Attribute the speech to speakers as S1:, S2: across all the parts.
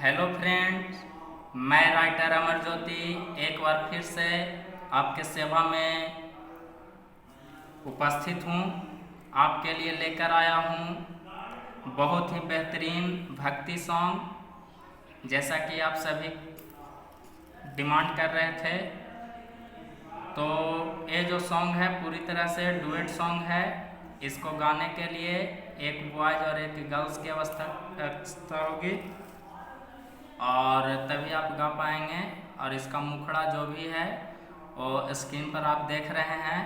S1: Hello friends, मैं writer Amar Jyoti एक बार फिर से आपके सेवा में उपस्थित हूँ। आपके लिए लेकर आया हूँ बहुत ही बेहतरीन भक्ति सॉन्ग, जैसा कि आप सभी डिमांड कर रहे थे। तो ये जो सॉन्ग है पूरी तरह से डुएट सॉन्ग है। इसको गाने के लिए एक बॉयज और एक गर्ल्स की आवश्यकता होगी और तभी आप गा पाएंगे। और इसका मुखड़ा जो भी है वो स्क्रीन पर आप देख रहे हैं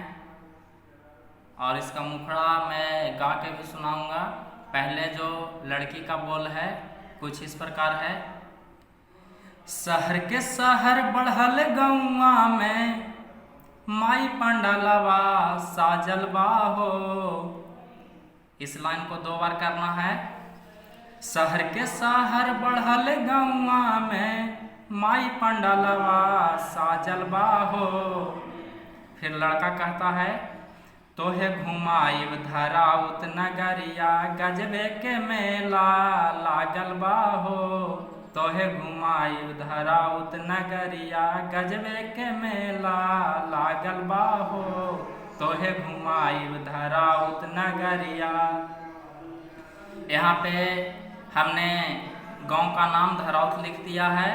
S1: और इसका मुखड़ा मैं गा के भी सुनाऊंगा। पहले जो लड़की का बोल है कुछ इस प्रकार है। शहर के शहर बढ़ल गौआ में माई पंडालवा साजलवा हो। इस लाइन को 2 बार करना है। शहर के शहर बढ़ल गौआ में माई पंडालवा साजलवा हो। फिर लड़का कहता है तोहे घुमाइब धराउत नगरिया गजबे के मेला लागल बा हो। तोहे घुमाइब धराउत नगरिया गजबे के मेला लागल बा हो। तोहे घुमाइब धराउत नगरिया। यहाँ पे हमने गांव का नाम धराउत लिख दिया है।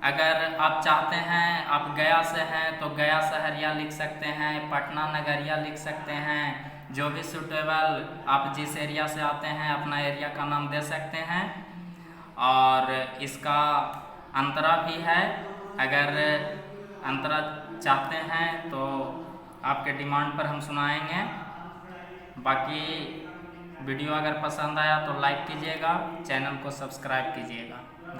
S1: अगर आप चाहते हैं, आप गया से हैं तो गया शहरिया लिख सकते हैं, पटना नगरिया लिख सकते हैं। जो भी सूटेबल आप जिस एरिया से आते हैं अपना एरिया का नाम दे सकते हैं। और इसका अंतरा भी है। अगर अंतरा चाहते हैं तो आपके डिमांड पर हम सुनाएंगे। बाकी वीडियो अगर पसंद आया तो लाइक कीजिएगा, चैनल को सब्सक्राइब कीजिएगा।